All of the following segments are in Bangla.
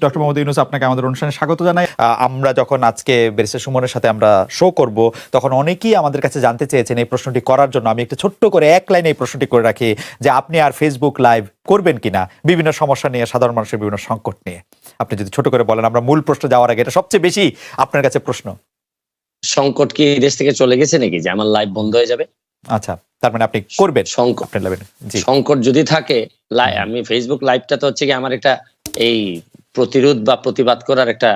ডক্টর মোহাম্মদ ইউনূস, আপনাকে আমাদের অনুষ্ঠানে স্বাগত জানাই। আমরা যখন আজকে ব্যারিস্টার সুমনের সাথে আমরা শো করব, তখন অনেকেই আমাদের কাছে জানতে চেয়েছেন এই প্রশ্নটি করার জন্য। আমি একটু ছোট্ট করে এক লাইনে এই প্রশ্নটি করে রাখি যে আপনি আর ফেসবুক লাইভ করবেন কিনা বিভিন্ন সমস্যা নিয়ে, সাধারণ মানুষের বিভিন্ন সংকট নিয়ে। আপনি যদি ছোট করে বলেন, আমরা মূল প্রশ্ন যাওয়ার আগে, এটা সবচেয়ে বেশি আপনার কাছে প্রশ্ন। সংকট কি দেশ থেকে চলে গেছে নাকি যে আমার লাইভ বন্ধ হয়ে যাবে? আচ্ছা, তার মানে আপনি করবেন সংকট যদি থাকে, আমি ফেসবুক লাইভটা তো হচ্ছে কি আমার একটা এই প্রতিরোধ বা প্রতিবাদ করার একটা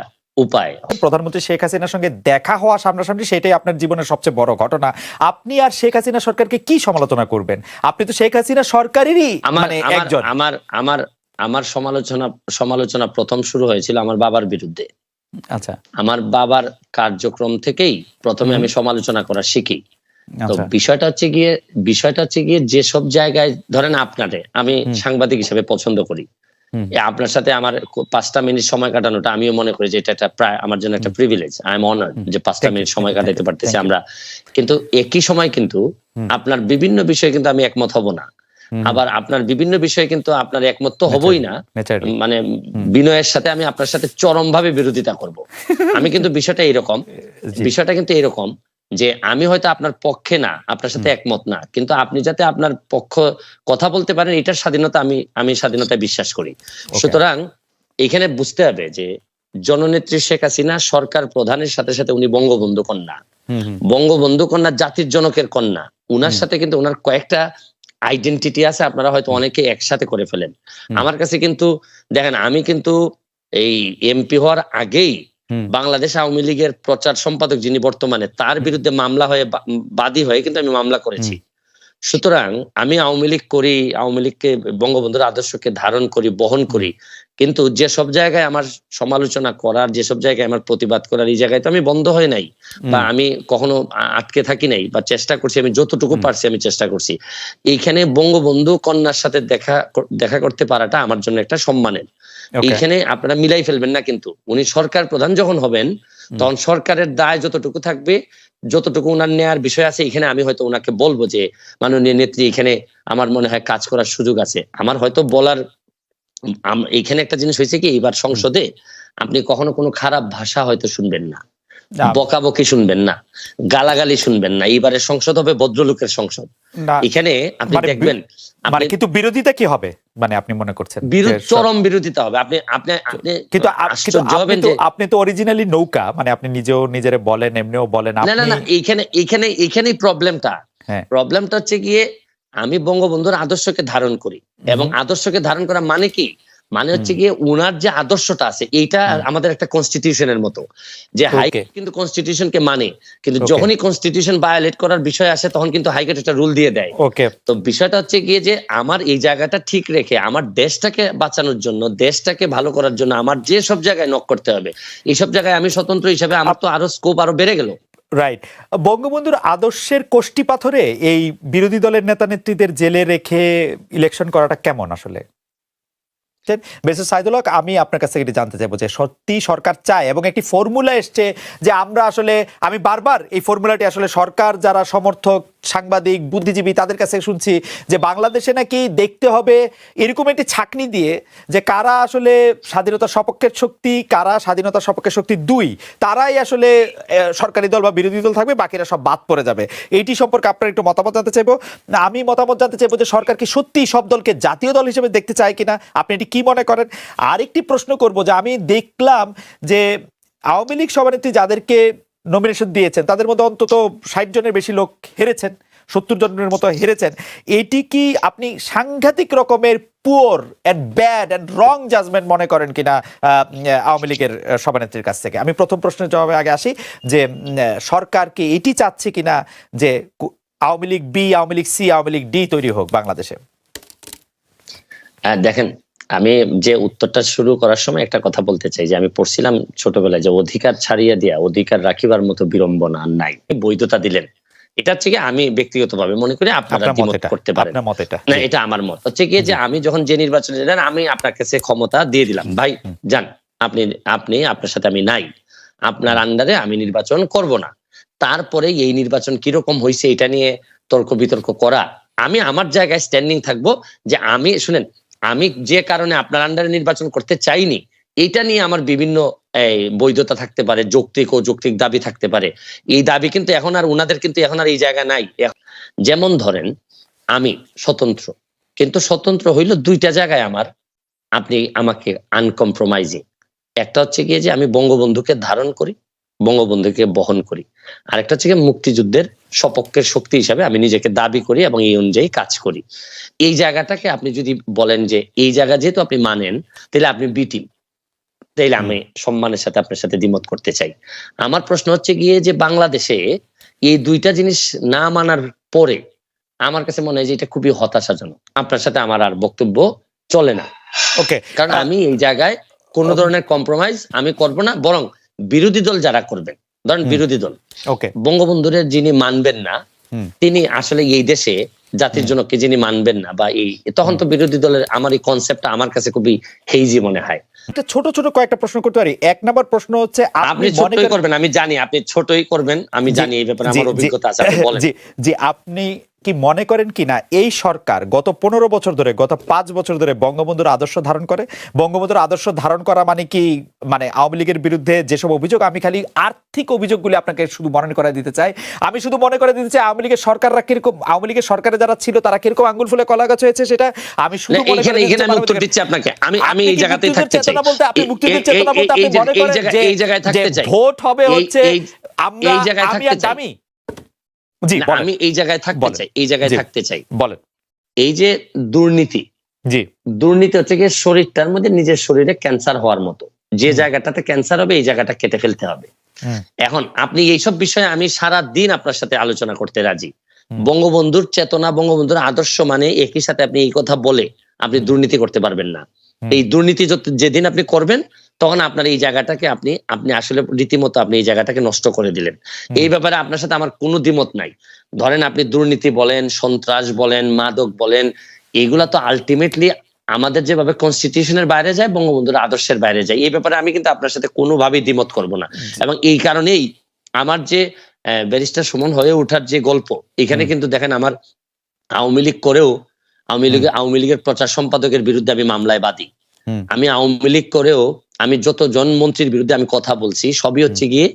উপায়। প্রধানমন্ত্রী শেখ হাসিনার সঙ্গে দেখা হওয়া সামনাসামনি, সেটাই আপনার জীবনের সবচেয়ে বড় ঘটনা। আপনি আর শেখ হাসিনা সরকারকে কি সমালোচনা করবেন? আপনি তো শেখ হাসিনা সরকারেরই একজন। আমার সমালোচনা প্রথম শুরু হয়েছিল আমার বাবার বিরুদ্ধে। আচ্ছা, আমার বাবার কার্যক্রম থেকেই প্রথমে আমি সমালোচনা করা শিখি। তো বিষয়টা হচ্ছে গিয়ে যেসব জায়গায় ধরেন আপনারে আমি সাংবাদিক হিসেবে পছন্দ করি, আপনার সাথে আমার 5টা মিনিট সময় কাটানোটা আমিও মনে করি যে এটা একটা প্রায় আমার জন্য একটা প্রিভিলেজ। আই এম অনার্ড যে 5টা মিনিট সময় কাটাতে পারতেছি আমরা। কিন্তু একই সময় কিন্তু আপনার বিভিন্ন বিষয়ে কিন্তু আমি একমত হব না, আবার আপনার বিভিন্ন বিষয়ে কিন্তু আপনার একমত তো হবই না। মানে বিনয়ের সাথে আমি আপনার সাথে চরমভাবে বিরোধিতা করব। আমি কিন্তু বিষয়টা কিন্তু এরকম যে আমি হয়তো আপনার পক্ষে না, আপনার সাথে একমত না, কিন্তু আপনি যাতে আপনার পক্ষ কথা বলতে পারেন এটার স্বাধীনতা আমি স্বাধীনতায় বিশ্বাস করি। সুতরাং এখানে বুঝতে হবে যে জননেত্রী শেখ হাসিনা সরকার প্রধানের সাথে সাথে উনি বঙ্গবন্ধু কন্যা, জাতির জনকের কন্যা। উনার সাথে কিন্তু উনার কয়েকটা আইডেন্টিটি আছে, আপনারা হয়তো অনেকে একসাথে করে ফেলেন। আমার কাছে কিন্তু দেখেন, আমি কিন্তু এই এমপি হওয়ার আগেই বাংলাদেশ আওয়ামী লীগের প্রচার সম্পাদক যিনি বর্তমানে, তার বিরুদ্ধে মামলা হয়ে বাদী হয়ে কিন্তু আমি মামলা করেছি। সুতরাং আমি আওয়ামী লীগ করি, আওয়ামী লীগকে বঙ্গবন্ধুর আদর্শকে ধারণ করি, বহন করি, কিন্তু যেসব জায়গায় আমার সমালোচনা করার, যেসব জায়গায় আমার প্রতিবাদ করার, এই জায়গায় তো আমি বন্ধ হয়ে নাই বা আমি কখনো আটকে থাকি নাই, বা চেষ্টা করছি, আমি যতটুকু পারছি আমি চেষ্টা করছি। এইখানে বঙ্গবন্ধু কন্যার সাথে দেখা করতে পারাটা আমার জন্য একটা সম্মানের। এইখানে আপনারা মিলাই ফেলবেন না, কিন্তু উনি সরকার প্রধান যখন হবেন তখন সরকারের দায় যতটুকু থাকবে, যতটুকু ওনার নেয়ার বিষয় আছে, এখানে আমি হয়তো ওনাকে বলবো যে মাননীয় নেত্রী, এখানে আমার মনে হয় কাজ করার সুযোগ আছে। আমার হয়তো বলার এইখানে একটা জিনিস হয়েছে কি, এবার সংসদে আপনি কখনো কোনো খারাপ ভাষা হয়তো শুনবেন না, বকাবকি শুনবেন না, গালাগালি শুনবেন না। এইবারের সংসদ হবে ভদ্রলোকের সংসদ। এখানে আপনি দেখবেন কিন্তু বিরোধিতা কি হবে, মানে আপনি মনে করছেন চরম বিরোধিতা হবে। আপনি তো অরিজিনালি নৌকা, মানে আপনি নিজেও নিজেরে বলেন, এমনিও বলেন। না, এইখানেই প্রবলেমটা হচ্ছে গিয়ে আমি বঙ্গবন্ধুর আদর্শকে ধারণ করি, এবং আদর্শকে ধারণ করা মানে কি, মানে হচ্ছে গিয়ে উনার যে আদর্শটা আছে এইটা আমাদের একটা কনস্টিটিউশনের মতো, যে হাইকোর্ট কিন্তু কনস্টিটিউশনকে মানে, কিন্তু যখনই কনস্টিটিউশন ভায়োলেট করার বিষয় আসে তখন কিন্তু হাইকোর্ট একটা রুল দিয়ে দেয়। তো বিষয়টা হচ্ছে গিয়ে যে আমার এই জায়গাটা ঠিক রেখে আমার দেশটাকে বাঁচানোর জন্য, দেশটাকে ভালো করার জন্য আমার যে সব জায়গায় নক করতে হবে, এইসব জায়গায় আমি স্বতন্ত্র হিসাবে আমার তো আরো স্কোপ আরো বেড়ে গেল। রাইট। বঙ্গবন্ধুর আদর্শের কোষ্টি পাথরে এই বিরোধী দলের নেতা নেত্রীদের জেলে রেখে ইলেকশন করাটা কেমন আসলে? সাইদুল হক, আমি আপনার কাছ থেকে জানতে চাইবো যে সত্যি সরকার চায়, এবং একটি ফর্মুলা এসছে যে আমরা আসলে, আমি বারবার এই ফর্মুলাটি আসলে সরকার যারা সমর্থক, সাংবাদিক, বুদ্ধিজীবী তাদের কাছে শুনছি যে বাংলাদেশে নাকি দেখতে হবে এরকম একটি ছাঁকনি দিয়ে যে কারা আসলে স্বাধীনতার সপক্ষের শক্তি, কারা স্বাধীনতার সপক্ষের শক্তি দুই, তারাই আসলে সরকারি দল বা বিরোধী দল থাকবে, বাকিরা সব বাদ পড়ে যাবে। এইটি সম্পর্কে আপনার একটু মতামত জানতে চাইবো। আমি মতামত জানতে চাইবো যে সরকার কি সত্যি সব দলকে জাতীয় দল হিসেবে দেখতে চায় কিনা, আপনি এটি কি মনে করেন? আরেকটি প্রশ্ন করব যে আমি দেখলাম যে আওয়ামী লীগ সভানেত্রী যাদেরকে নমিনেশন দিয়েছেন তাদের মধ্যে অন্তত 60 জনের বেশি লোক হেরেছেন, 70 জনের মতো হেরেছেন। এটি কি আপনি সাংঘাতিক রকমের poor and bad and wrong judgement মনে করেন কিনা আওয়ামী লীগের সভানেত্রীর কাছ থেকে? আমি প্রথম প্রশ্নের জবাবে আগে আসি যে সরকার কি এটি চাচ্ছে কিনা যে Awami League B, Awami League C, Awami League D তৈরি হোক বাংলাদেশে? দেখেন, আমি যে উত্তরটা শুরু করার সময় একটা কথা বলতে চাই যে আমি পড়ছিলাম ছোটবেলায় যে অধিকার ছাড়িয়ে দিয়া অধিকার রাখিবার মতো বিড়ম্বনা নাই, বৈধতা দিলেন। এটা হচ্ছে কি আমি ব্যক্তিগতভাবে মনে করি, আপনারা দ্বিমত করতে পারেন না, এটা আমার মত হচ্ছে কি যে আমি যখন যে নির্বাচনে যান আমি আপনার কাছে ক্ষমতা দিয়ে দিলাম, ভাই যান, আপনি আপনার সাথে আমি নাই, আপনার আন্ডারে আমি নির্বাচন করব না। তারপরে এই নির্বাচন কিরকম হয়েছে এটা নিয়ে তর্ক বিতর্ক করা, আমি আমার জায়গায় স্ট্যান্ডিং থাকবো যে আমি শুনেন, আমি যে কারণে আপনার আন্ডারে নির্বাচন করতে চাইনি এটা নিয়ে আমার বিভিন্ন বৈধতা থাকতে পারে, যৌক্তিক ও যৌক্তিক দাবি থাকতে পারে। এই দাবি কিন্তু এখন আর উনাদের কিন্তু এখন আর এই জায়গায় নাই। যেমন ধরেন আমি স্বতন্ত্র, কিন্তু স্বতন্ত্র হইল দুইটা জায়গায় আমার, আপনি আমাকে আনকম্প্রোমাইজিং। একটা হচ্ছে গিয়ে যে আমি বঙ্গবন্ধুকে ধারণ করি, বঙ্গবন্ধুকে বহন করি, আরেকটা হচ্ছে গিয়ে মুক্তিযুদ্ধের সপক্ষের শক্তি হিসাবে আমি নিজেকে দাবি করি এবং এই অনুযায়ী কাজ করি। এই জায়গাটাকে আপনি যদি বলেন যে এই জায়গা যেহেতু আপনি মানেন, তাহলে আপনি বি টিম, তাইলে আমি সম্মানের সাথে আপনার সাথে দ্বিমত করতে চাই। আমার প্রশ্ন হচ্ছে গিয়ে যে বাংলাদেশে এই দুইটা জিনিস না মানার পরে আমার কাছে মনে হয় যে এটা খুবই হতাশাজনক। আপনার সাথে আমার আর বক্তব্য চলে না। ওকে, কারণ আমি এই জায়গায় কোনো ধরনের কম্প্রোমাইজ আমি করব না, বরং বিরোধী দল যারা করবেন, ধরেন বিরোধী দল বঙ্গবন্ধুর যিনি মানবেন না, তিনি আসলে এই দেশে জাতির জনককে যিনি মানবেন না, বা এই তখন তো বিরোধী দলের আমার এই কনসেপ্টটা আমার কাছে খুবই হেইজি মনে হয়। ছোট ছোট কয়েকটা প্রশ্ন করতে পারি। এক নম্বর প্রশ্ন হচ্ছে, আপনি ছোটই করবেন, আমি জানি আপনি ছোটই করবেন, আমি জানি এই ব্যাপারে আমার অভিজ্ঞতা আছে, আপনি বলেন। জি, আপনি কি মনে করেন কিনা এই সরকার গত 15 বছর ধরে, গত 5 বছর ধরে বঙ্গবন্ধুর আদর্শ ধারণ করে? বঙ্গবন্ধুর আদর্শ ধারণ করা মানে কি, মানে আওয়ামী লীগের বিরুদ্ধে যেসব অভিযোগ, আমি খালি আর্থিক অভিযোগগুলি আপনাকে শুধু মনে করে দিতে চাই। আমি শুধু মনে করে দিতে চাই আওয়ামী লীগের সরকাররা কিরকম, আওয়ামী লীগের সরকারে যারা ছিল তারা কিরকম আঙ্গুল ফুলে কলা গাছ হয়েছে, সেটা আমি শুধু মনে করে দিতে চাই। উত্তর দিচ্ছি আপনাকে, আমি এই জায়গাতেই থাকতে চাই। আপনি মুক্তিযুদ্ধের চেতনা বলতে আপনি মনে করেন যে এই জায়গায় থাকতে চাই, ভোট হবে হচ্ছে আমরা, এই জায়গায় আমি থাকতে চাই। জি, আমি এই জায়গায় থাকতে চাই, এই জায়গায় থাকতে চাই। বলেন। এই যে দুর্নীতি, জি, দুর্নীতি হচ্ছে গিয়ে শরীরটার মধ্যে নিজের শরীরে ক্যান্সার হওয়ার মতো, যে জায়গাটাতে ক্যান্সার হবে এই জায়গাটা কেটে ফেলতে হবে। এখন আপনি এইসব বিষয়ে আমি সারা দিন আপনার সাথে আলোচনা করতে রাজি। বঙ্গবন্ধুর চেতনা, বঙ্গবন্ধুর আদর্শ মানে একই সাথে আপনি এই কথা বলে আপনি দুর্নীতি করতে পারবেন না। এই দুর্নীতি যেদিন আপনি করবেন তখন আপনার এই জায়গাটাকে আপনি আসলে রীতিমতো আপনি এই জায়গাটাকে নষ্ট করে দিলেন। এই ব্যাপারে আপনার সাথে আমার কোনো দ্বিমত নাই। ধরেন আপনি দুর্নীতি বলেন, সন্ত্রাস বলেন, মাদক বলেন, এগুলা তো আলটিমেটলি আমাদের যেভাবে কনস্টিটিউশনের বাইরে যায়, বঙ্গবন্ধুর আদর্শের বাইরে যায়। এই ব্যাপারে আমি কিন্তু আপনার সাথে কোনোভাবেই দ্বিমত করব না। এবং এই কারণেই আমার যে ব্যারিস্টার সুমন হয়ে ওঠার যে গল্প, এখানে কিন্তু দেখেন আমার আওয়ামী লীগ করেও আওয়ামী লীগের প্রচার সম্পাদকের বিরুদ্ধে আমি মামলায় বাদী। আমি আওয়ামী লীগ করেও আমি যতজন মন্ত্রীর বিরুদ্ধে আমি কথা বলছি, সবই হচ্ছে গিয়ে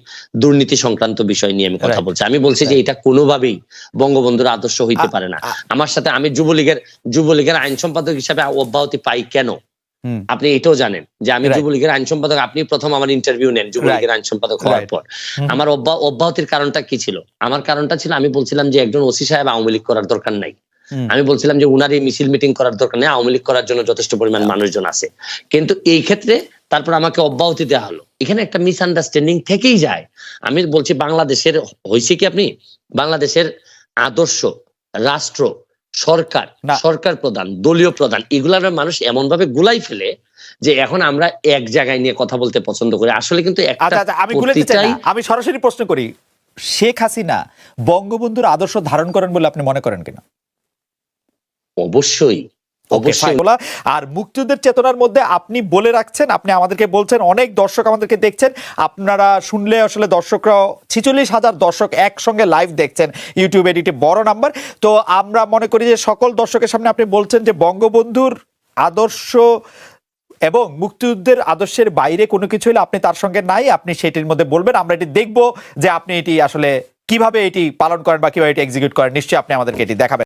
দুর্নীতি সংক্রান্ত বিষয় নিয়ে আমি কথা বলছি। আমি বলছি যে এটা কোনোভাবেই বঙ্গবন্ধুর আদর্শ হইতে পারে না। আমার সাথে আমি যুবলীগের আইন সম্পাদক হিসাবে অব্যাহতি পাই কেন, আপনি এটাও জানেন যে আমি যুবলীগের আইন সম্পাদক। আপনি প্রথম আমার ইন্টারভিউ নেন যুবলীগের আইন সম্পাদক হওয়ার পর। আমার অব্যাহতির কারণটা কি ছিল? আমার কারণটা ছিল আমি বলছিলাম যে একজন ওসি সাহেব আওয়ামী লীগ করার দরকার নাই। আমি বলছিলাম যে উনার এই মিছিল মিটিং করার দরকার নেই, আওয়ামী লীগ করার জন্য যথেষ্ট পরিমাণ মানুষজন আছে। কিন্তু এই ক্ষেত্রে তারপর আমাকে অব্যাহতি দেওয়া হলো। এখানে একটা মিসআন্ডারস্ট্যান্ডিং থেকেই যায়। আমি বলছি বাংলাদেশের হয়েছে কি, আপনি বাংলাদেশের আদর্শ, রাষ্ট্র, সরকার প্রধান, দলীয় প্রধান, এগুলার মানুষ এমন ভাবে গুলাই ফেলে যে এখন আমরা এক জায়গায় নিয়ে কথা বলতে পছন্দ করি। আসলে কিন্তু আমি সরাসরি প্রশ্ন করি, শেখ হাসিনা বঙ্গবন্ধুর আদর্শ ধারণ করেন বলে আপনি মনে করেন কিনা? অবশ্যই। আর মুক্তিযুদ্ধের চেতনার মধ্যে আপনি বলে রাখছেন, আপনি আমাদেরকে বলছেন, অনেক দর্শক আমাদেরকে দেখছেন, আপনারা শুনলে আসলে দর্শকরা 46,000 দর্শক একসঙ্গে লাইভ দেখছেন ইউটিউব এডিটে, বড় নাম্বার। তো আমরা মনে করি যে সকল দর্শকের সামনে আপনি বলছেন যে বঙ্গবন্ধুর আদর্শ এবং মুক্তিযুদ্ধের আদর্শের বাইরে কোনো কিছু হলে আপনি তার সঙ্গে নাই, আপনি সেটির মধ্যে বলবেন। আমরা এটি দেখবো যে আপনি এটি আসলে কিভাবে এটি পালন করেন বা কিভাবে এটি এক্সিকিউট করেন। নিশ্চয়ই আপনি আমাদেরকে এটি দেখাবেন।